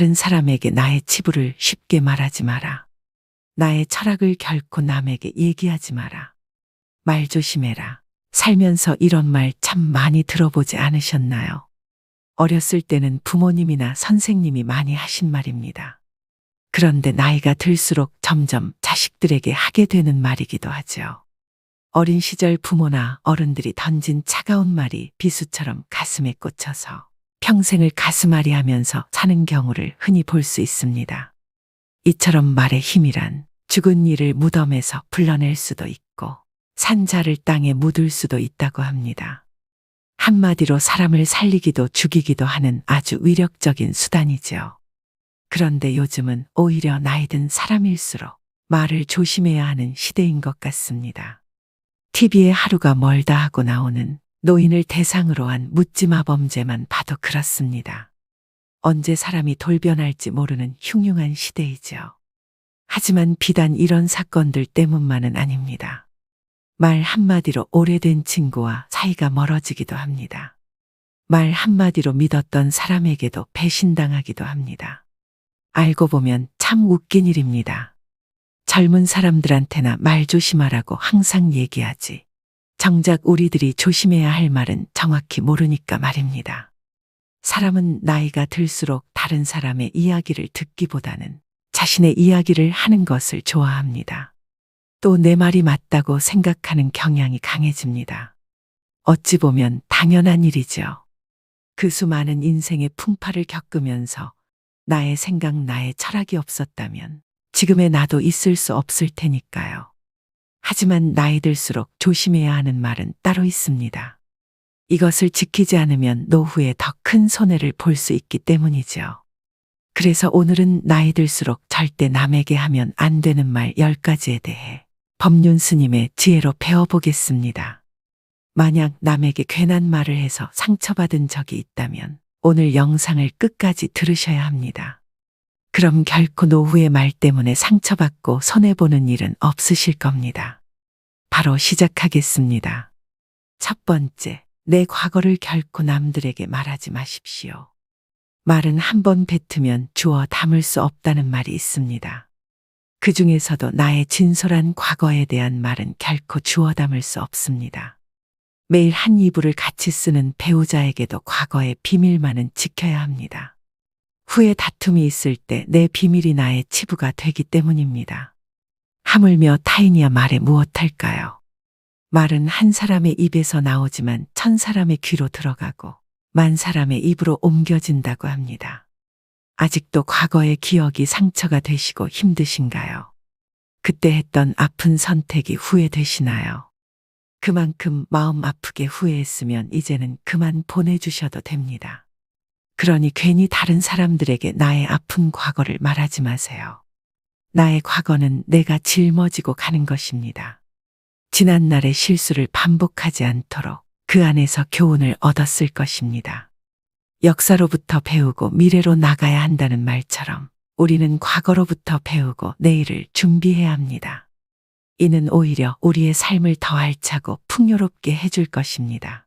다른 사람에게 나의 치부를 쉽게 말하지 마라. 나의 철학을 결코 남에게 얘기하지 마라. 말 조심해라. 살면서 이런 말 참 많이 들어보지 않으셨나요? 어렸을 때는 부모님이나 선생님이 많이 하신 말입니다. 그런데 나이가 들수록 점점 자식들에게 하게 되는 말이기도 하죠. 어린 시절 부모나 어른들이 던진 차가운 말이 비수처럼 가슴에 꽂혀서 평생을 가슴앓이 하면서 사는 경우를 흔히 볼 수 있습니다. 이처럼 말의 힘이란 죽은 이를 무덤에서 불러낼 수도 있고 산자를 땅에 묻을 수도 있다고 합니다. 한마디로 사람을 살리기도 죽이기도 하는 아주 위력적인 수단이죠. 그런데 요즘은 오히려 나이 든 사람일수록 말을 조심해야 하는 시대인 것 같습니다. TV에 하루가 멀다 하고 나오는 노인을 대상으로 한 묻지마 범죄만 봐도 그렇습니다. 언제 사람이 돌변할지 모르는 흉흉한 시대이죠. 하지만 비단 이런 사건들 때문만은 아닙니다. 말 한마디로 오래된 친구와 사이가 멀어지기도 합니다. 말 한마디로 믿었던 사람에게도 배신당하기도 합니다. 알고 보면 참 웃긴 일입니다. 젊은 사람들한테나 말 조심하라고 항상 얘기하지. 정작 우리들이 조심해야 할 말은 정확히 모르니까 말입니다. 사람은 나이가 들수록 다른 사람의 이야기를 듣기보다는 자신의 이야기를 하는 것을 좋아합니다. 또 내 말이 맞다고 생각하는 경향이 강해집니다. 어찌 보면 당연한 일이죠. 그 수많은 인생의 풍파를 겪으면서 나의 생각, 나의 철학이 없었다면 지금의 나도 있을 수 없을 테니까요. 하지만 나이 들수록 조심해야 하는 말은 따로 있습니다. 이것을 지키지 않으면 노후에 더 큰 손해를 볼 수 있기 때문이죠. 그래서 오늘은 나이 들수록 절대 남에게 하면 안 되는 말 10가지에 대해 법륜 스님의 지혜로 배워보겠습니다. 만약 남에게 괜한 말을 해서 상처받은 적이 있다면 오늘 영상을 끝까지 들으셔야 합니다. 그럼 결코 노후의 말 때문에 상처받고 손해보는 일은 없으실 겁니다. 바로 시작하겠습니다. 첫 번째, 내 과거를 결코 남들에게 말하지 마십시오. 말은 한 번 뱉으면 주워 담을 수 없다는 말이 있습니다. 그 중에서도 나의 진솔한 과거에 대한 말은 결코 주워 담을 수 없습니다. 매일 한 이불을 같이 쓰는 배우자에게도 과거의 비밀만은 지켜야 합니다. 후에 다툼이 있을 때 내 비밀이 나의 치부가 되기 때문입니다. 하물며 타인이야 말에 무엇할까요? 말은 한 사람의 입에서 나오지만 1000사람의 귀로 들어가고 10,000사람의 입으로 옮겨진다고 합니다. 아직도 과거의 기억이 상처가 되시고 힘드신가요? 그때 했던 아픈 선택이 후회되시나요? 그만큼 마음 아프게 후회했으면 이제는 그만 보내주셔도 됩니다. 그러니 괜히 다른 사람들에게 나의 아픈 과거를 말하지 마세요. 나의 과거는 내가 짊어지고 가는 것입니다. 지난날의 실수를 반복하지 않도록 그 안에서 교훈을 얻었을 것입니다. 역사로부터 배우고 미래로 나가야 한다는 말처럼 우리는 과거로부터 배우고 내일을 준비해야 합니다. 이는 오히려 우리의 삶을 더 알차고 풍요롭게 해줄 것입니다.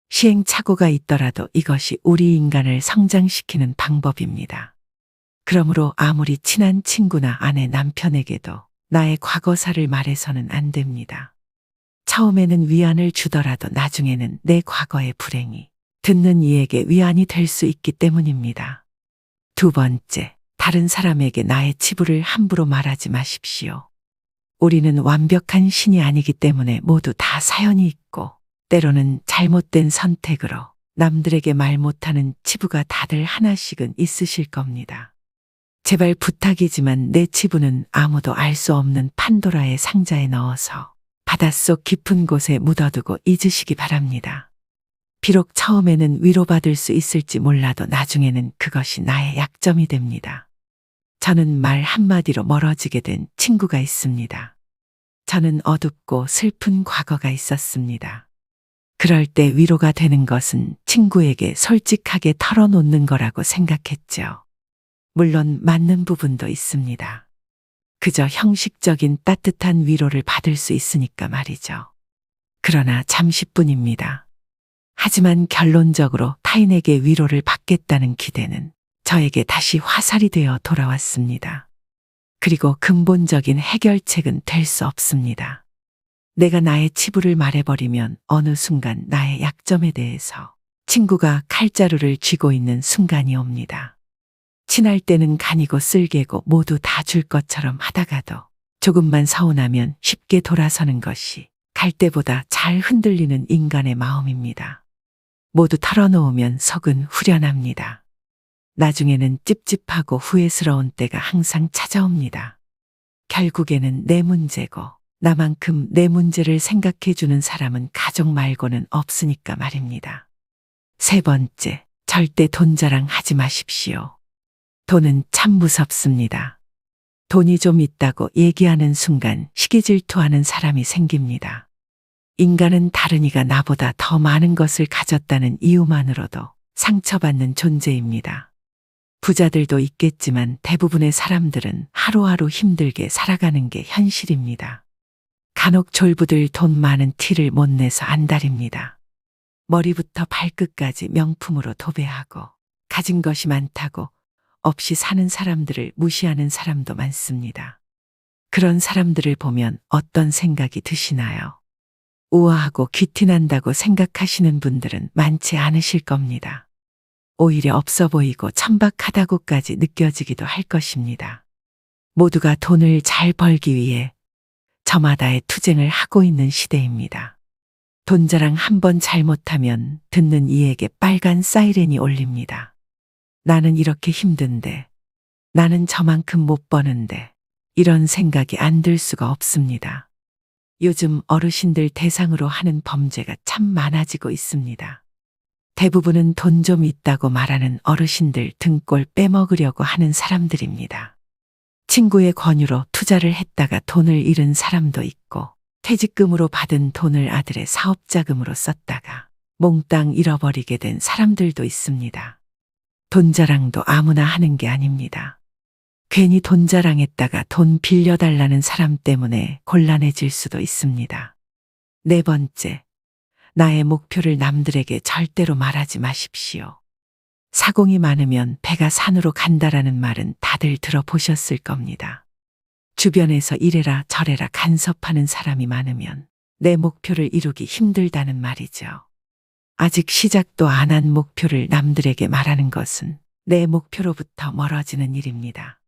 시행착오가 있더라도 이것이 우리 인간을 성장시키는 방법입니다. 그러므로 아무리 친한 친구나 아내, 남편에게도 나의 과거사를 말해서는 안 됩니다. 처음에는 위안을 주더라도 나중에는 내 과거의 불행이 듣는 이에게 위안이 될 수 있기 때문입니다. 두 번째, 다른 사람에게 나의 치부를 함부로 말하지 마십시오. 우리는 완벽한 신이 아니기 때문에 모두 다 사연이 있고 때로는 잘못된 선택으로 남들에게 말 못하는 치부가 다들 하나씩은 있으실 겁니다. 제발 부탁이지만 내 치부는 아무도 알 수 없는 판도라의 상자에 넣어서 바닷속 깊은 곳에 묻어두고 잊으시기 바랍니다. 비록 처음에는 위로받을 수 있을지 몰라도 나중에는 그것이 나의 약점이 됩니다. 저는 말 한마디로 멀어지게 된 친구가 있습니다. 저는 어둡고 슬픈 과거가 있었습니다. 그럴 때 위로가 되는 것은 친구에게 솔직하게 털어놓는 거라고 생각했죠. 물론 맞는 부분도 있습니다. 그저 형식적인 따뜻한 위로를 받을 수 있으니까 말이죠. 그러나 잠시뿐입니다. 하지만 결론적으로 타인에게 위로를 받겠다는 기대는 저에게 다시 화살이 되어 돌아왔습니다. 그리고 근본적인 해결책은 될 수 없습니다. 내가 나의 치부를 말해버리면 어느 순간 나의 약점에 대해서 친구가 칼자루를 쥐고 있는 순간이 옵니다. 친할 때는 간이고 쓸개고 모두 다 줄 것처럼 하다가도 조금만 서운하면 쉽게 돌아서는 것이 갈대보다 잘 흔들리는 인간의 마음입니다. 모두 털어놓으면 속은 후련합니다. 나중에는 찝찝하고 후회스러운 때가 항상 찾아옵니다. 결국에는 내 문제고 나만큼 내 문제를 생각해주는 사람은 가족 말고는 없으니까 말입니다. 세 번째, 절대 돈 자랑하지 마십시오. 돈은 참 무섭습니다. 돈이 좀 있다고 얘기하는 순간 시기질투하는 사람이 생깁니다. 인간은 다른 이가 나보다 더 많은 것을 가졌다는 이유만으로도 상처받는 존재입니다. 부자들도 있겠지만 대부분의 사람들은 하루하루 힘들게 살아가는 게 현실입니다. 간혹 졸부들 돈 많은 티를 못 내서 안달입니다. 머리부터 발끝까지 명품으로 도배하고 가진 것이 많다고 없이 사는 사람들을 무시하는 사람도 많습니다. 그런 사람들을 보면 어떤 생각이 드시나요? 우아하고 귀티난다고 생각하시는 분들은 많지 않으실 겁니다. 오히려 없어 보이고 천박하다고까지 느껴지기도 할 것입니다. 모두가 돈을 잘 벌기 위해 저마다의 투쟁을 하고 있는 시대입니다. 돈 자랑 한 번 잘못하면 듣는 이에게 빨간 사이렌이 울립니다. 나는 이렇게 힘든데, 나는 저만큼 못 버는데, 이런 생각이 안 들 수가 없습니다. 요즘 어르신들 대상으로 하는 범죄가 참 많아지고 있습니다. 대부분은 돈 좀 있다고 말하는 어르신들 등골 빼먹으려고 하는 사람들입니다. 친구의 권유로 투자를 했다가 돈을 잃은 사람도 있고, 퇴직금으로 받은 돈을 아들의 사업자금으로 썼다가 몽땅 잃어버리게 된 사람들도 있습니다. 돈 자랑도 아무나 하는 게 아닙니다. 괜히 돈 자랑했다가 돈 빌려달라는 사람 때문에 곤란해질 수도 있습니다. 네 번째, 나의 목표를 남들에게 절대로 말하지 마십시오. 사공이 많으면 배가 산으로 간다라는 말은 다들 들어보셨을 겁니다. 주변에서 이래라 저래라 간섭하는 사람이 많으면 내 목표를 이루기 힘들다는 말이죠. 아직 시작도 안 한 목표를 남들에게 말하는 것은 내 목표로부터 멀어지는 일입니다.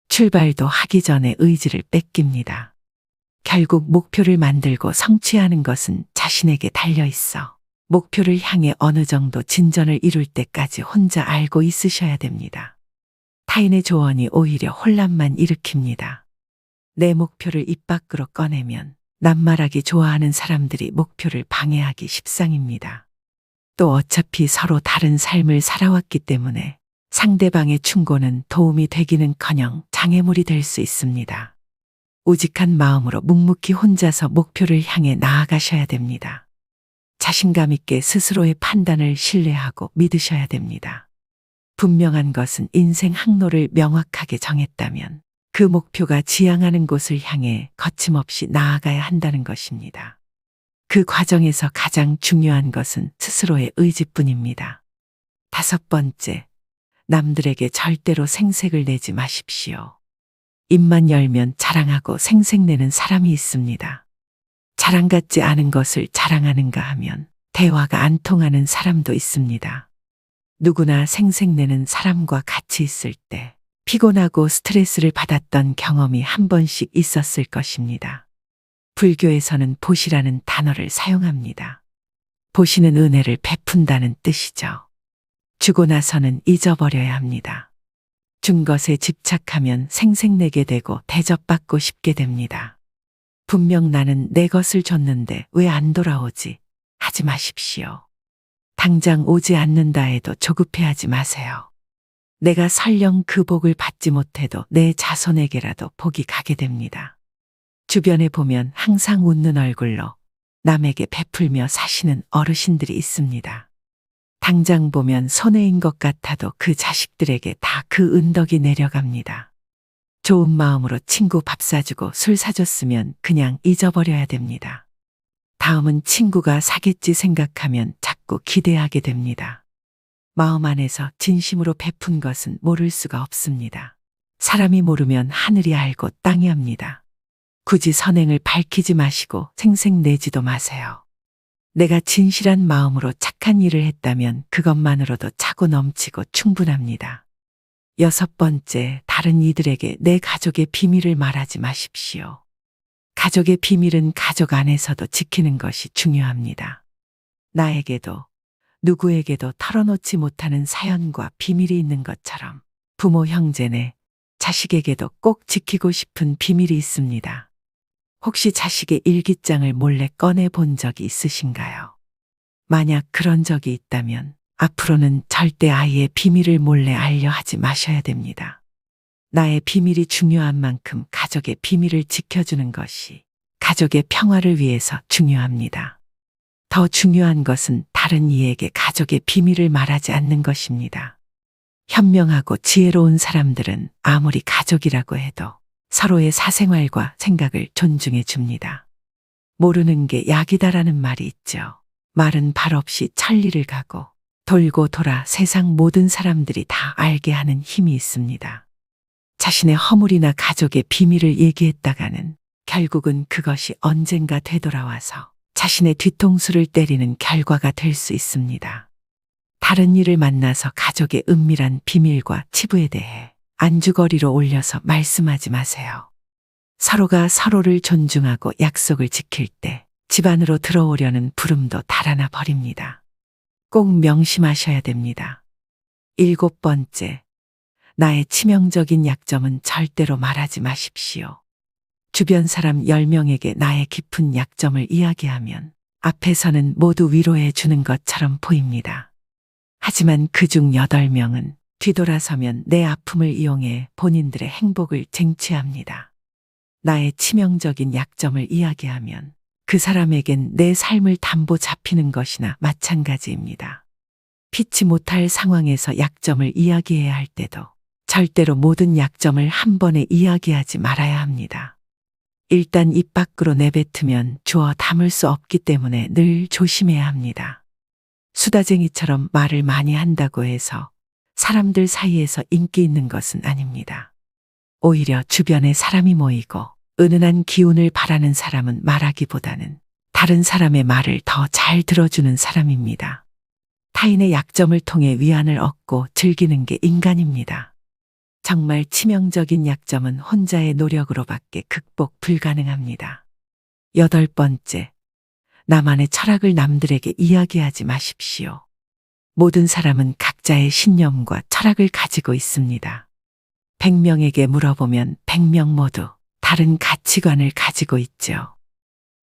출발도 하기 전에 의지를 뺏깁니다. 결국 목표를 만들고 성취하는 것은 자신에게 달려 있어 목표를 향해 어느 정도 진전을 이룰 때까지 혼자 알고 있으셔야 됩니다. 타인의 조언이 오히려 혼란만 일으킵니다. 내 목표를 입 밖으로 꺼내면 낱말하기 좋아하는 사람들이 목표를 방해하기 십상입니다. 또 어차피 서로 다른 삶을 살아왔기 때문에 상대방의 충고는 도움이 되기는커녕 장애물이 될 수 있습니다. 우직한 마음으로 묵묵히 혼자서 목표를 향해 나아가셔야 됩니다. 자신감 있게 스스로의 판단을 신뢰하고 믿으셔야 됩니다. 분명한 것은 인생 항로를 명확하게 정했다면 그 목표가 지향하는 곳을 향해 거침없이 나아가야 한다는 것입니다. 그 과정에서 가장 중요한 것은 스스로의 의지뿐입니다. 다섯 번째, 남들에게 절대로 생색을 내지 마십시오. 입만 열면 자랑하고 생색내는 사람이 있습니다. 자랑 같지 않은 것을 자랑하는가 하면 대화가 안 통하는 사람도 있습니다. 누구나 생색내는 사람과 같이 있을 때 피곤하고 스트레스를 받았던 경험이 한 번씩 있었을 것입니다. 불교에서는 보시라는 단어를 사용합니다. 보시는 은혜를 베푼다는 뜻이죠. 주고 나서는 잊어버려야 합니다. 준 것에 집착하면 생색내게 되고 대접받고 싶게 됩니다. 분명 나는 내 것을 줬는데 왜 안 돌아오지? 하지 마십시오. 당장 오지 않는다 해도 조급해하지 마세요. 내가 설령 그 복을 받지 못해도 내 자손에게라도 복이 가게 됩니다. 주변에 보면 항상 웃는 얼굴로 남에게 베풀며 사시는 어르신들이 있습니다. 당장 보면 손해인 것 같아도 그 자식들에게 다 그 은덕이 내려갑니다. 좋은 마음으로 친구 밥 사주고 술 사줬으면 그냥 잊어버려야 됩니다. 다음은 친구가 사겠지 생각하면 자꾸 기대하게 됩니다. 마음 안에서 진심으로 베푼 것은 모를 수가 없습니다. 사람이 모르면 하늘이 알고 땅이 압니다. 굳이 선행을 밝히지 마시고 생색내지도 마세요. 내가 진실한 마음으로 착한 일을 했다면 그것만으로도 차고 넘치고 충분합니다. 6번째, 다른 이들에게 내 가족의 비밀을 말하지 마십시오. 가족의 비밀은 가족 안에서도 지키는 것이 중요합니다. 나에게도 누구에게도 털어놓지 못하는 사연과 비밀이 있는 것처럼 부모, 형제네, 자식에게도 꼭 지키고 싶은 비밀이 있습니다. 혹시 자식의 일기장을 몰래 꺼내 본 적이 있으신가요? 만약 그런 적이 있다면 앞으로는 절대 아이의 비밀을 몰래 알려 하지 마셔야 됩니다. 나의 비밀이 중요한 만큼 가족의 비밀을 지켜주는 것이 가족의 평화를 위해서 중요합니다. 더 중요한 것은 다른 이에게 가족의 비밀을 말하지 않는 것입니다. 현명하고 지혜로운 사람들은 아무리 가족이라고 해도 서로의 사생활과 생각을 존중해 줍니다. 모르는 게 약이다라는 말이 있죠. 말은 발 없이 천리를 가고 돌고 돌아 세상 모든 사람들이 다 알게 하는 힘이 있습니다. 자신의 허물이나 가족의 비밀을 얘기했다가는 결국은 그것이 언젠가 되돌아와서 자신의 뒤통수를 때리는 결과가 될 수 있습니다. 다른 이를 만나서 가족의 은밀한 비밀과 치부에 대해 안주거리로 올려서 말씀하지 마세요. 서로가 서로를 존중하고 약속을 지킬 때 집안으로 들어오려는 부름도 달아나 버립니다. 꼭 명심하셔야 됩니다. 7번째, 나의 치명적인 약점은 절대로 말하지 마십시오. 주변 사람 10명에게 나의 깊은 약점을 이야기하면 앞에서는 모두 위로해 주는 것처럼 보입니다. 하지만 그중 8명은 뒤돌아서면 내 아픔을 이용해 본인들의 행복을 쟁취합니다. 나의 치명적인 약점을 이야기하면 그 사람에겐 내 삶을 담보 잡히는 것이나 마찬가지입니다. 피치 못할 상황에서 약점을 이야기해야 할 때도 절대로 모든 약점을 한 번에 이야기하지 말아야 합니다. 일단 입 밖으로 내뱉으면 주워 담을 수 없기 때문에 늘 조심해야 합니다. 수다쟁이처럼 말을 많이 한다고 해서 사람들 사이에서 인기 있는 것은 아닙니다. 오히려 주변에 사람이 모이고 은은한 기운을 바라는 사람은 말하기보다는 다른 사람의 말을 더 잘 들어주는 사람입니다. 타인의 약점을 통해 위안을 얻고 즐기는 게 인간입니다. 정말 치명적인 약점은 혼자의 노력으로밖에 극복 불가능합니다. 8번째, 나만의 철학을 남들에게 이야기하지 마십시오. 모든 사람은 각자의 신념과 철학을 가지고 있습니다. 100명에게 물어보면 100명 모두 다른 가치관을 가지고 있죠.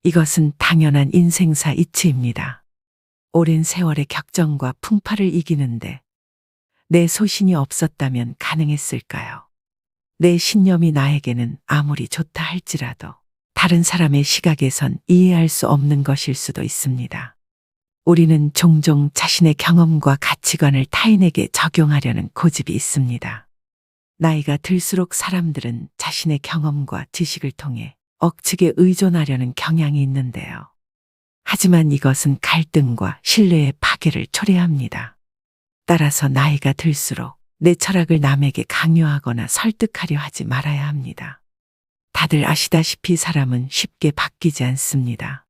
이것은 당연한 인생사 이치입니다. 오랜 세월의 격정과 풍파를 이기는데 내 소신이 없었다면 가능했을까요? 내 신념이 나에게는 아무리 좋다 할지라도 다른 사람의 시각에선 이해할 수 없는 것일 수도 있습니다. 우리는 종종 자신의 경험과 가치관을 타인에게 적용하려는 고집이 있습니다. 나이가 들수록 사람들은 자신의 경험과 지식을 통해 억측에 의존하려는 경향이 있는데요. 하지만 이것은 갈등과 신뢰의 파괴를 초래합니다. 따라서 나이가 들수록 내 철학을 남에게 강요하거나 설득하려 하지 말아야 합니다. 다들 아시다시피 사람은 쉽게 바뀌지 않습니다.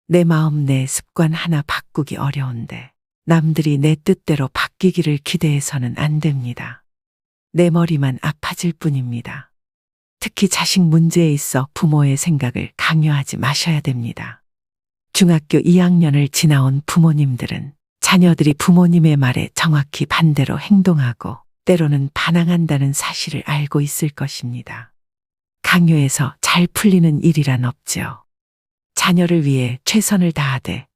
내 마음, 내 습관 하나 바꾸기 어려운데 남들이 내 뜻대로 바뀌기를 기대해서는 안 됩니다. 내 머리만 아파질 뿐입니다. 특히 자식 문제에 있어 부모의 생각을 강요하지 마셔야 됩니다. 중학교 2학년을 지나온 부모님들은 자녀들이 부모님의 말에 정확히 반대로 행동하고 때로는 반항한다는 사실을 알고 있을 것입니다. 강요해서 잘 풀리는 일이란 없죠. 자녀를 위해 최선을 다하되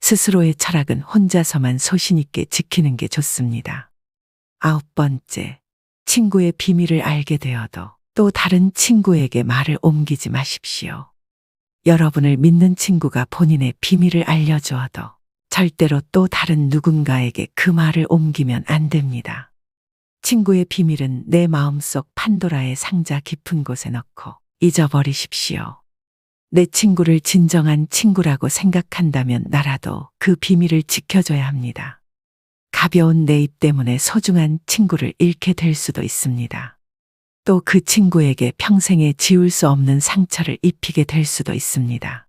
스스로의 철학은 혼자서만 소신 있게 지키는 게 좋습니다. 9번째, 친구의 비밀을 알게 되어도 또 다른 친구에게 말을 옮기지 마십시오. 여러분을 믿는 친구가 본인의 비밀을 알려주어도 절대로 또 다른 누군가에게 그 말을 옮기면 안 됩니다. 친구의 비밀은 내 마음속 판도라의 상자 깊은 곳에 넣고 잊어버리십시오. 내 친구를 진정한 친구라고 생각한다면 나라도 그 비밀을 지켜줘야 합니다. 가벼운 내 입 때문에 소중한 친구를 잃게 될 수도 있습니다. 또 그 친구에게 평생에 지울 수 없는 상처를 입히게 될 수도 있습니다.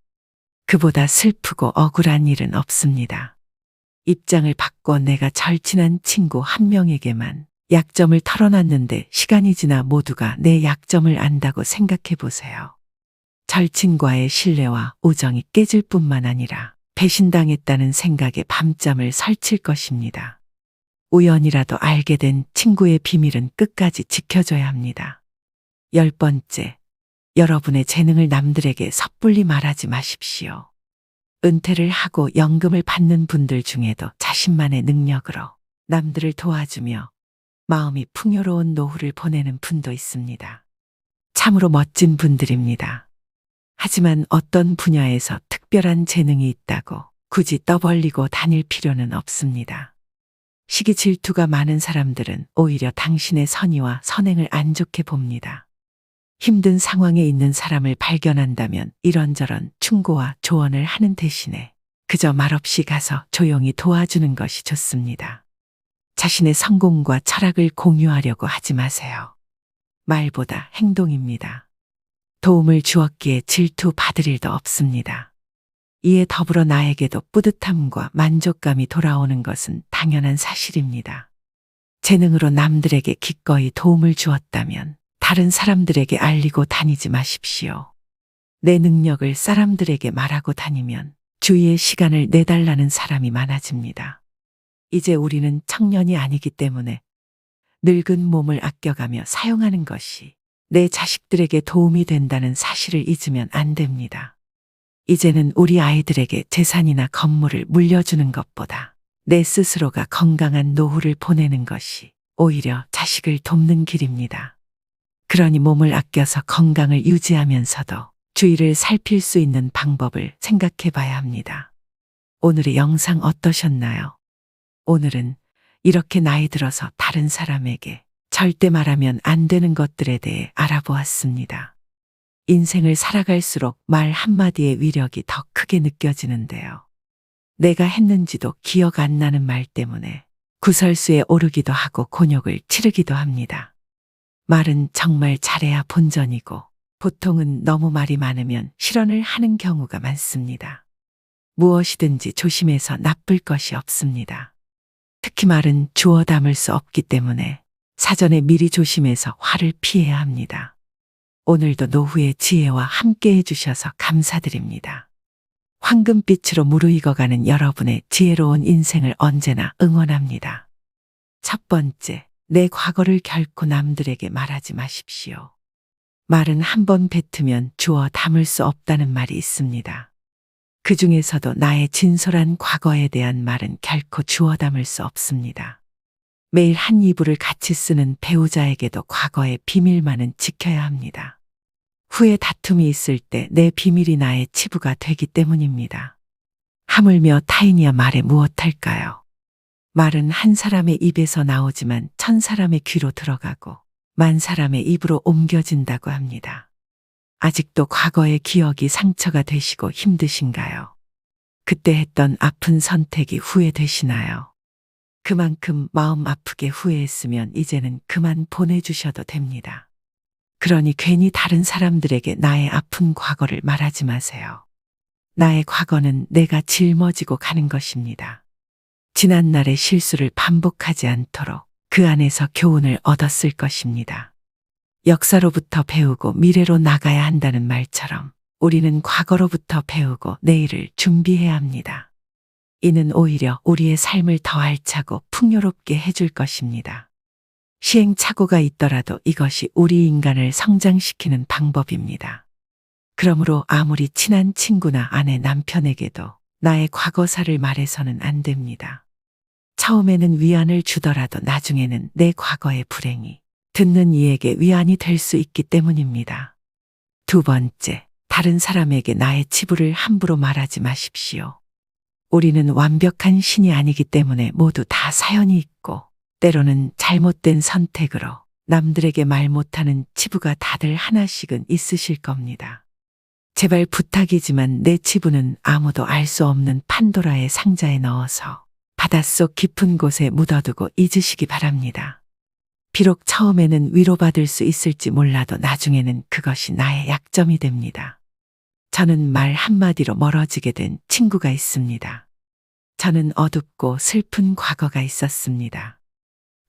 그보다 슬프고 억울한 일은 없습니다. 입장을 바꿔 내가 절친한 친구 한 명에게만 약점을 털어놨는데 시간이 지나 모두가 내 약점을 안다고 생각해 보세요. 절친과의 신뢰와 우정이 깨질 뿐만 아니라 배신당했다는 생각에 밤잠을 설칠 것입니다. 우연이라도 알게 된 친구의 비밀은 끝까지 지켜줘야 합니다. 10번째, 여러분의 재능을 남들에게 섣불리 말하지 마십시오. 은퇴를 하고 연금을 받는 분들 중에도 자신만의 능력으로 남들을 도와주며 마음이 풍요로운 노후를 보내는 분도 있습니다. 참으로 멋진 분들입니다. 하지만 어떤 분야에서 특별한 재능이 있다고 굳이 떠벌리고 다닐 필요는 없습니다. 시기 질투가 많은 사람들은 오히려 당신의 선의와 선행을 안 좋게 봅니다. 힘든 상황에 있는 사람을 발견한다면 이런저런 충고와 조언을 하는 대신에 그저 말없이 가서 조용히 도와주는 것이 좋습니다. 자신의 성공과 철학을 공유하려고 하지 마세요. 말보다 행동입니다. 도움을 주었기에 질투 받을 일도 없습니다. 이에 더불어 나에게도 뿌듯함과 만족감이 돌아오는 것은 당연한 사실입니다. 재능으로 남들에게 기꺼이 도움을 주었다면 다른 사람들에게 알리고 다니지 마십시오. 내 능력을 사람들에게 말하고 다니면 주위에 시간을 내달라는 사람이 많아집니다. 이제 우리는 청년이 아니기 때문에 늙은 몸을 아껴가며 사용하는 것이 내 자식들에게 도움이 된다는 사실을 잊으면 안 됩니다. 이제는 우리 아이들에게 재산이나 건물을 물려주는 것보다 내 스스로가 건강한 노후를 보내는 것이 오히려 자식을 돕는 길입니다. 그러니 몸을 아껴서 건강을 유지하면서도 주위를 살필 수 있는 방법을 생각해 봐야 합니다. 오늘의 영상 어떠셨나요? 오늘은 이렇게 나이 들어서 다른 사람에게 절대 말하면 안 되는 것들에 대해 알아보았습니다. 인생을 살아갈수록 말 한마디의 위력이 더 크게 느껴지는데요. 내가 했는지도 기억 안 나는 말 때문에 구설수에 오르기도 하고 곤욕을 치르기도 합니다. 말은 정말 잘해야 본전이고 보통은 너무 말이 많으면 실언을 하는 경우가 많습니다. 무엇이든지 조심해서 나쁠 것이 없습니다. 특히 말은 주워 담을 수 없기 때문에 사전에 미리 조심해서 화를 피해야 합니다. 오늘도 노후의 지혜와 함께 해주셔서 감사드립니다. 황금빛으로 무르익어가는 여러분의 지혜로운 인생을 언제나 응원합니다. 첫 번째, 내 과거를 결코 남들에게 말하지 마십시오. 말은 한 번 뱉으면 주워 담을 수 없다는 말이 있습니다. 그 중에서도 나의 진솔한 과거에 대한 말은 결코 주워 담을 수 없습니다. 매일 한 이불을 같이 쓰는 배우자에게도 과거의 비밀만은 지켜야 합니다. 후에 다툼이 있을 때 내 비밀이 나의 치부가 되기 때문입니다. 하물며 타인이야 말에 무엇할까요? 말은 한 사람의 입에서 나오지만 1000사람의 귀로 들어가고 10,000사람의 입으로 옮겨진다고 합니다. 아직도 과거의 기억이 상처가 되시고 힘드신가요? 그때 했던 아픈 선택이 후회되시나요? 그만큼 마음 아프게 후회했으면 이제는 그만 보내주셔도 됩니다. 그러니 괜히 다른 사람들에게 나의 아픈 과거를 말하지 마세요. 나의 과거는 내가 짊어지고 가는 것입니다. 지난날의 실수를 반복하지 않도록 그 안에서 교훈을 얻었을 것입니다. 역사로부터 배우고 미래로 나가야 한다는 말처럼 우리는 과거로부터 배우고 내일을 준비해야 합니다. 이는 오히려 우리의 삶을 더 알차고 풍요롭게 해줄 것입니다. 시행착오가 있더라도 이것이 우리 인간을 성장시키는 방법입니다. 그러므로 아무리 친한 친구나 아내, 남편에게도 나의 과거사를 말해서는 안 됩니다. 처음에는 위안을 주더라도 나중에는 내 과거의 불행이 듣는 이에게 위안이 될 수 있기 때문입니다. 두 번째, 다른 사람에게 나의 치부를 함부로 말하지 마십시오. 우리는 완벽한 신이 아니기 때문에 모두 다 사연이 있고 때로는 잘못된 선택으로 남들에게 말 못하는 치부가 다들 하나씩은 있으실 겁니다. 제발 부탁이지만 내 치부는 아무도 알 수 없는 판도라의 상자에 넣어서 바닷속 깊은 곳에 묻어두고 잊으시기 바랍니다. 비록 처음에는 위로받을 수 있을지 몰라도 나중에는 그것이 나의 약점이 됩니다. 저는 말 한마디로 멀어지게 된 친구가 있습니다. 저는 어둡고 슬픈 과거가 있었습니다.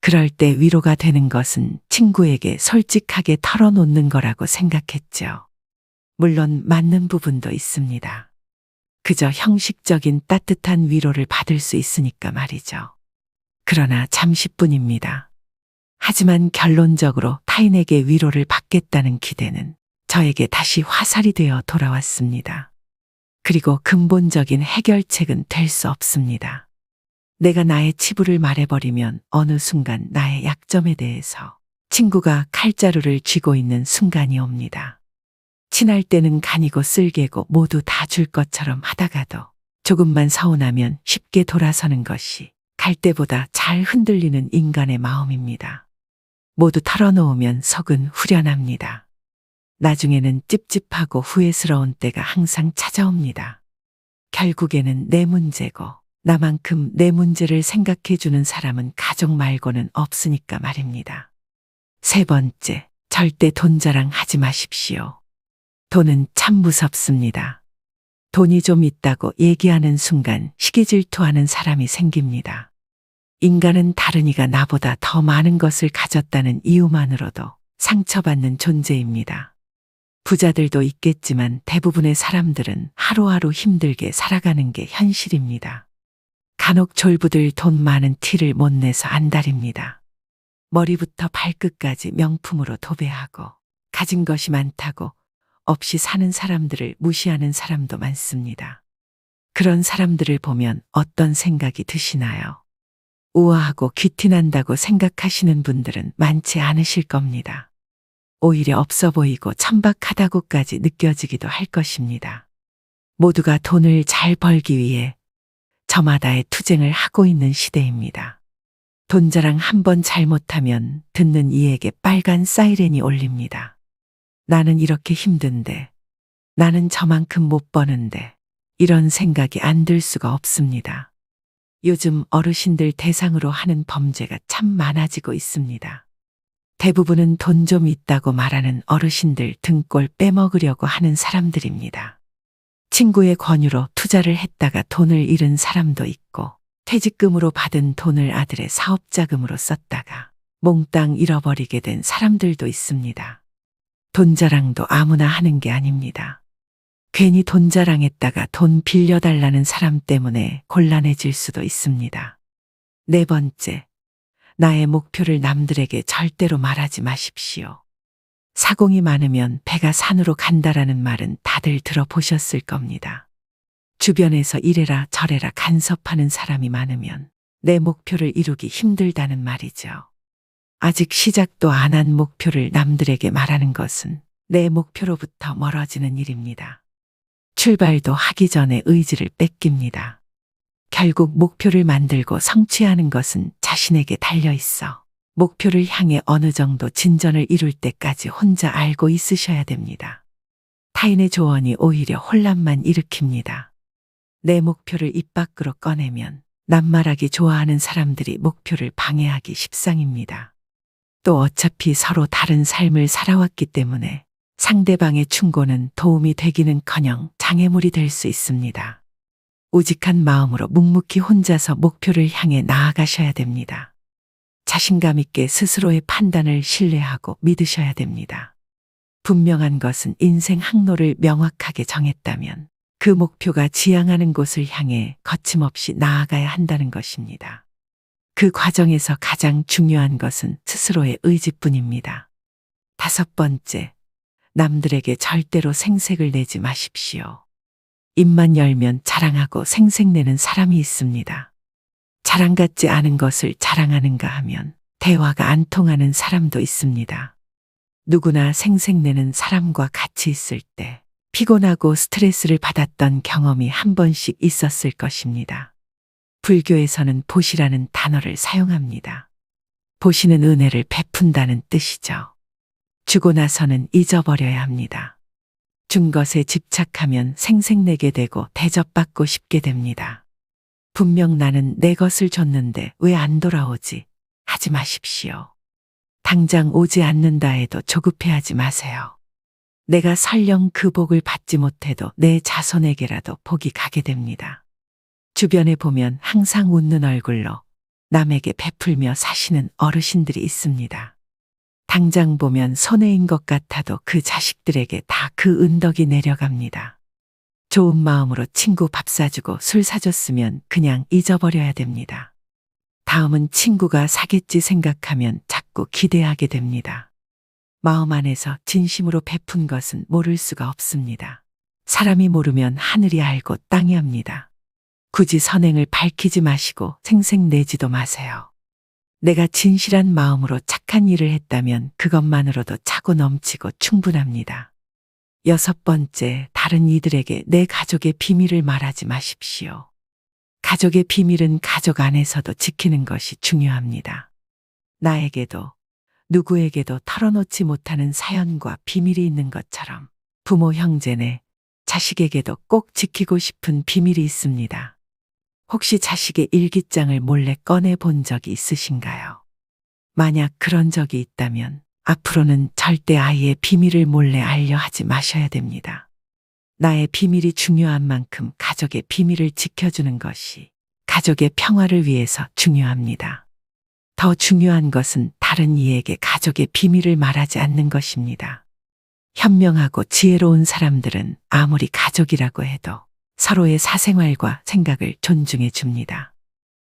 그럴 때 위로가 되는 것은 친구에게 솔직하게 털어놓는 거라고 생각했죠. 물론 맞는 부분도 있습니다. 그저 형식적인 따뜻한 위로를 받을 수 있으니까 말이죠. 그러나 잠시뿐입니다. 하지만 결론적으로 타인에게 위로를 받겠다는 기대는 저에게 다시 화살이 되어 돌아왔습니다. 그리고 근본적인 해결책은 될 수 없습니다. 내가 나의 치부를 말해버리면 어느 순간 나의 약점에 대해서 친구가 칼자루를 쥐고 있는 순간이 옵니다. 친할 때는 간이고 쓸개고 모두 다 줄 것처럼 하다가도 조금만 서운하면 쉽게 돌아서는 것이 갈대보다 잘 흔들리는 인간의 마음입니다. 모두 털어놓으면 속은 후련합니다. 나중에는 찝찝하고 후회스러운 때가 항상 찾아옵니다. 결국에는 내 문제고 나만큼 내 문제를 생각해주는 사람은 가족 말고는 없으니까 말입니다. 세 번째, 절대 돈 자랑하지 마십시오. 돈은 참 무섭습니다. 돈이 좀 있다고 얘기하는 순간 시기질투하는 사람이 생깁니다. 인간은 다른 이가 나보다 더 많은 것을 가졌다는 이유만으로도 상처받는 존재입니다. 부자들도 있겠지만 대부분의 사람들은 하루하루 힘들게 살아가는 게 현실입니다. 간혹 졸부들 돈 많은 티를 못 내서 안달입니다. 머리부터 발끝까지 명품으로 도배하고 가진 것이 많다고 없이 사는 사람들을 무시하는 사람도 많습니다. 그런 사람들을 보면 어떤 생각이 드시나요? 우아하고 귀티난다고 생각하시는 분들은 많지 않으실 겁니다. 오히려 없어 보이고 천박하다고까지 느껴지기도 할 것입니다. 모두가 돈을 잘 벌기 위해 저마다의 투쟁을 하고 있는 시대입니다. 돈 자랑 한 번 잘못하면 듣는 이에게 빨간 사이렌이 울립니다. 나는 이렇게 힘든데, 나는 저만큼 못 버는데, 이런 생각이 안 들 수가 없습니다. 요즘 어르신들 대상으로 하는 범죄가 참 많아지고 있습니다. 대부분은 돈 좀 있다고 말하는 어르신들 등골 빼먹으려고 하는 사람들입니다. 친구의 권유로 투자를 했다가 돈을 잃은 사람도 있고, 퇴직금으로 받은 돈을 아들의 사업자금으로 썼다가 몽땅 잃어버리게 된 사람들도 있습니다. 돈 자랑도 아무나 하는 게 아닙니다. 괜히 돈 자랑했다가 돈 빌려달라는 사람 때문에 곤란해질 수도 있습니다. 네 번째, 나의 목표를 남들에게 절대로 말하지 마십시오. 사공이 많으면 배가 산으로 간다라는 말은 다들 들어보셨을 겁니다. 주변에서 이래라 저래라 간섭하는 사람이 많으면 내 목표를 이루기 힘들다는 말이죠. 아직 시작도 안 한 목표를 남들에게 말하는 것은 내 목표로부터 멀어지는 일입니다. 출발도 하기 전에 의지를 뺏깁니다. 결국 목표를 만들고 성취하는 것은 자신에게 달려 있어 목표를 향해 어느 정도 진전을 이룰 때까지 혼자 알고 있으셔야 됩니다. 타인의 조언이 오히려 혼란만 일으킵니다. 내 목표를 입 밖으로 꺼내면 낱말하기 좋아하는 사람들이 목표를 방해하기 십상입니다. 또 어차피 서로 다른 삶을 살아왔기 때문에 상대방의 충고는 도움이 되기는커녕 장애물이 될 수 있습니다. 우직한 마음으로 묵묵히 혼자서 목표를 향해 나아가셔야 됩니다. 자신감 있게 스스로의 판단을 신뢰하고 믿으셔야 됩니다. 분명한 것은 인생 항로를 명확하게 정했다면 그 목표가 지향하는 곳을 향해 거침없이 나아가야 한다는 것입니다. 그 과정에서 가장 중요한 것은 스스로의 의지뿐입니다. 다섯 번째, 남들에게 절대로 생색을 내지 마십시오. 입만 열면 자랑하고 생색내는 사람이 있습니다. 자랑 같지 않은 것을 자랑하는가 하면 대화가 안 통하는 사람도 있습니다. 누구나 생색내는 사람과 같이 있을 때 피곤하고 스트레스를 받았던 경험이 한 번씩 있었을 것입니다. 불교에서는 보시라는 단어를 사용합니다. 보시는 은혜를 베푼다는 뜻이죠. 주고 나서는 잊어버려야 합니다. 준 것에 집착하면 생색내게 되고 대접받고 싶게 됩니다. 분명 나는 내 것을 줬는데 왜 안 돌아오지? 하지 마십시오. 당장 오지 않는다 해도 조급해하지 마세요. 내가 설령 그 복을 받지 못해도 내 자손에게라도 복이 가게 됩니다. 주변에 보면 항상 웃는 얼굴로 남에게 베풀며 사시는 어르신들이 있습니다. 당장 보면 손해인 것 같아도 그 자식들에게 다 그 은덕이 내려갑니다. 좋은 마음으로 친구 밥 사주고 술 사줬으면 그냥 잊어버려야 됩니다. 다음은 친구가 사겠지 생각하면 자꾸 기대하게 됩니다. 마음 안에서 진심으로 베푼 것은 모를 수가 없습니다. 사람이 모르면 하늘이 알고 땅이 압니다. 굳이 선행을 밝히지 마시고 생색내지도 마세요. 내가 진실한 마음으로 착한 일을 했다면 그것만으로도 차고 넘치고 충분합니다. 6번째, 다른 이들에게 내 가족의 비밀을 말하지 마십시오. 가족의 비밀은 가족 안에서도 지키는 것이 중요합니다. 나에게도 누구에게도 털어놓지 못하는 사연과 비밀이 있는 것처럼 부모, 형제네, 자식에게도 꼭 지키고 싶은 비밀이 있습니다. 혹시 자식의 일기장을 몰래 꺼내 본 적이 있으신가요? 만약 그런 적이 있다면 앞으로는 절대 아이의 비밀을 몰래 알려 하지 마셔야 됩니다. 나의 비밀이 중요한 만큼 가족의 비밀을 지켜주는 것이 가족의 평화를 위해서 중요합니다. 더 중요한 것은 다른 이에게 가족의 비밀을 말하지 않는 것입니다. 현명하고 지혜로운 사람들은 아무리 가족이라고 해도 서로의 사생활과 생각을 존중해 줍니다.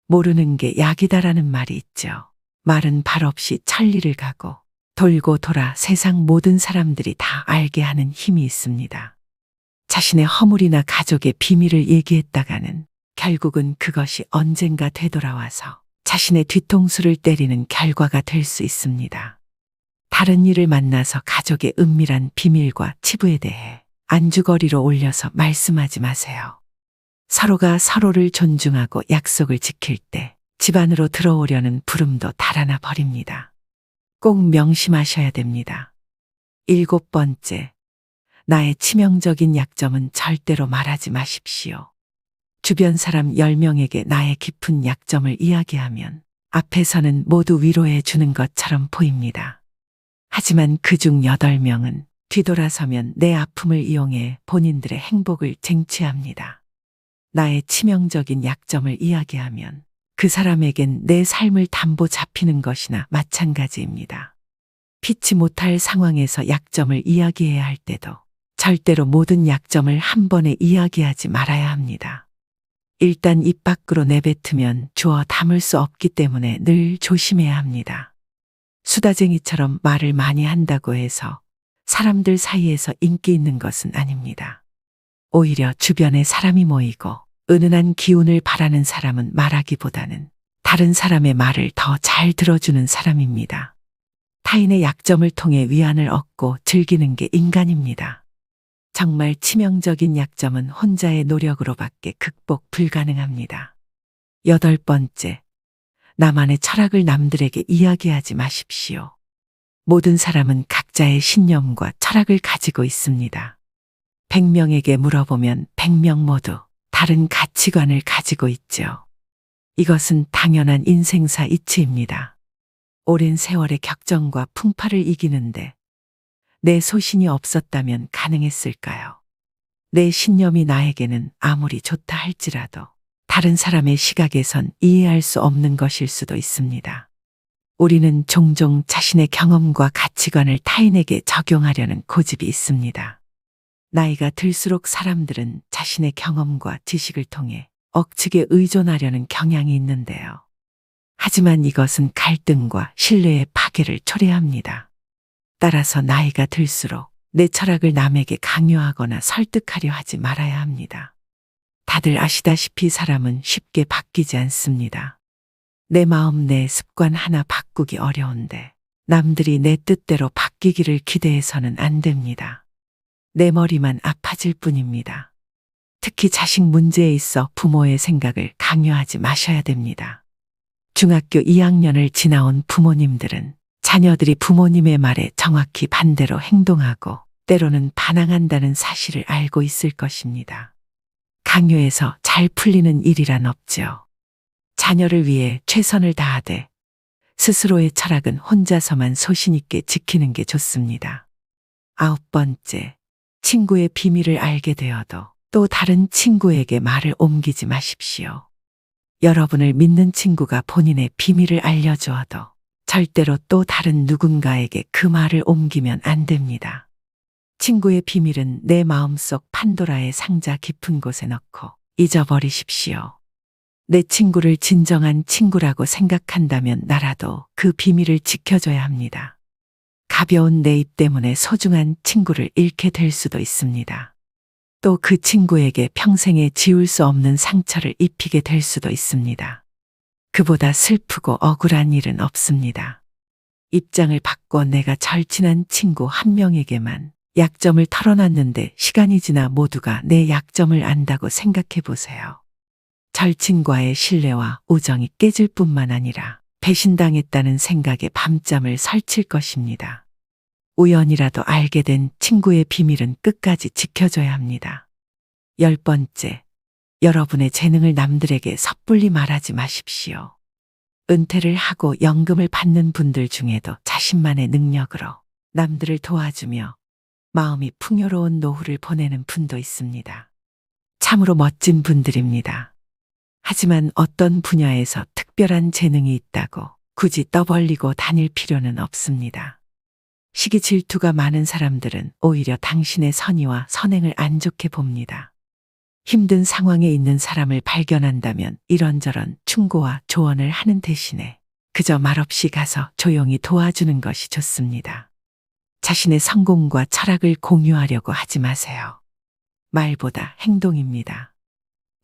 모르는 게 약이다라는 말이 있죠. 말은 발 없이 천리를 가고 돌고 돌아 세상 모든 사람들이 다 알게 하는 힘이 있습니다. 자신의 허물이나 가족의 비밀을 얘기했다가는 결국은 그것이 언젠가 되돌아와서 자신의 뒤통수를 때리는 결과가 될 수 있습니다. 다른 이를 만나서 가족의 은밀한 비밀과 치부에 대해 안주거리로 올려서 말씀하지 마세요. 서로가 서로를 존중하고 약속을 지킬 때 집안으로 들어오려는 부름도 달아나 버립니다. 꼭 명심하셔야 됩니다. 7번째, 나의 치명적인 약점은 절대로 말하지 마십시오. 주변 사람 10명에게 나의 깊은 약점을 이야기하면 앞에서는 모두 위로해 주는 것처럼 보입니다. 하지만 그중 8명은 뒤돌아서면 내 아픔을 이용해 본인들의 행복을 쟁취합니다. 나의 치명적인 약점을 이야기하면 그 사람에겐 내 삶을 담보 잡히는 것이나 마찬가지입니다. 피치 못할 상황에서 약점을 이야기해야 할 때도 절대로 모든 약점을 한 번에 이야기하지 말아야 합니다. 일단 입 밖으로 내뱉으면 주워 담을 수 없기 때문에 늘 조심해야 합니다. 수다쟁이처럼 말을 많이 한다고 해서 사람들 사이에서 인기 있는 것은 아닙니다. 오히려 주변에 사람이 모이고 은은한 기운을 바라는 사람은 말하기보다는 다른 사람의 말을 더 잘 들어주는 사람입니다. 타인의 약점을 통해 위안을 얻고 즐기는 게 인간입니다. 정말 치명적인 약점은 혼자의 노력으로밖에 극복 불가능합니다. 8번째, 나만의 철학을 남들에게 이야기하지 마십시오. 모든 사람은 각자의 신념과 철학을 가지고 있습니다. 100명에게 물어보면 100명 모두 다른 가치관을 가지고 있죠. 이것은 당연한 인생사 이치입니다. 오랜 세월의 격정과 풍파를 이기는데 내 소신이 없었다면 가능했을까요? 내 신념이 나에게는 아무리 좋다 할지라도 다른 사람의 시각에선 이해할 수 없는 것일 수도 있습니다. 우리는 종종 자신의 경험과 가치관을 타인에게 적용하려는 고집이 있습니다. 나이가 들수록 사람들은 자신의 경험과 지식을 통해 억측에 의존하려는 경향이 있는데요. 하지만 이것은 갈등과 신뢰의 파괴를 초래합니다. 따라서 나이가 들수록 내 철학을 남에게 강요하거나 설득하려 하지 말아야 합니다. 다들 아시다시피 사람은 쉽게 바뀌지 않습니다. 내 마음, 내 습관 하나 바꾸기 어려운데 남들이 내 뜻대로 바뀌기를 기대해서는 안 됩니다. 내 머리만 아파질 뿐입니다. 특히 자식 문제에 있어 부모의 생각을 강요하지 마셔야 됩니다. 중학교 2학년을 지나온 부모님들은 자녀들이 부모님의 말에 정확히 반대로 행동하고 때로는 반항한다는 사실을 알고 있을 것입니다. 강요해서 잘 풀리는 일이란 없지요. 자녀를 위해 최선을 다하되 스스로의 철학은 혼자서만 소신 있게 지키는 게 좋습니다. 9번째, 친구의 비밀을 알게 되어도 또 다른 친구에게 말을 옮기지 마십시오. 여러분을 믿는 친구가 본인의 비밀을 알려주어도 절대로 또 다른 누군가에게 그 말을 옮기면 안 됩니다. 친구의 비밀은 내 마음속 판도라의 상자 깊은 곳에 넣고 잊어버리십시오. 내 친구를 진정한 친구라고 생각한다면 나라도 그 비밀을 지켜줘야 합니다. 가벼운 내 입 때문에 소중한 친구를 잃게 될 수도 있습니다. 또 그 친구에게 평생에 지울 수 없는 상처를 입히게 될 수도 있습니다. 그보다 슬프고 억울한 일은 없습니다. 입장을 바꿔 내가 절친한 친구 한 명에게만 약점을 털어놨는데 시간이 지나 모두가 내 약점을 안다고 생각해 보세요. 절친과의 신뢰와 우정이 깨질 뿐만 아니라 배신당했다는 생각에 밤잠을 설칠 것입니다. 우연이라도 알게 된 친구의 비밀은 끝까지 지켜줘야 합니다. 10번째, 여러분의 재능을 남들에게 섣불리 말하지 마십시오. 은퇴를 하고 연금을 받는 분들 중에도 자신만의 능력으로 남들을 도와주며 마음이 풍요로운 노후를 보내는 분도 있습니다. 참으로 멋진 분들입니다. 하지만 어떤 분야에서 특별한 재능이 있다고 굳이 떠벌리고 다닐 필요는 없습니다. 시기 질투가 많은 사람들은 오히려 당신의 선의와 선행을 안 좋게 봅니다. 힘든 상황에 있는 사람을 발견한다면 이런저런 충고와 조언을 하는 대신에 그저 말없이 가서 조용히 도와주는 것이 좋습니다. 자신의 성공과 철학을 공유하려고 하지 마세요. 말보다 행동입니다.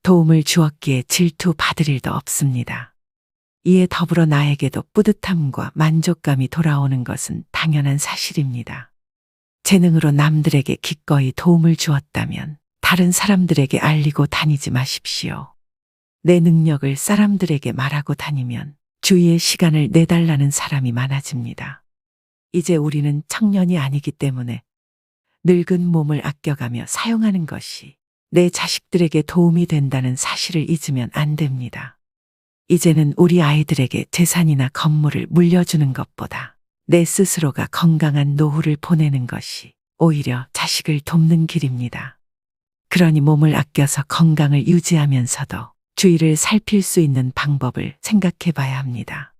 도움을 주었기에 질투 받을 일도 없습니다. 이에 더불어 나에게도 뿌듯함과 만족감이 돌아오는 것은 당연한 사실입니다. 재능으로 남들에게 기꺼이 도움을 주었다면 다른 사람들에게 알리고 다니지 마십시오. 내 능력을 사람들에게 말하고 다니면 주위에 시간을 내달라는 사람이 많아집니다. 이제 우리는 청년이 아니기 때문에 늙은 몸을 아껴가며 사용하는 것이 내 자식들에게 도움이 된다는 사실을 잊으면 안 됩니다. 이제는 우리 아이들에게 재산이나 건물을 물려주는 것보다 내 스스로가 건강한 노후를 보내는 것이 오히려 자식을 돕는 길입니다. 그러니 몸을 아껴서 건강을 유지하면서도 주위를 살필 수 있는 방법을 생각해 봐야 합니다.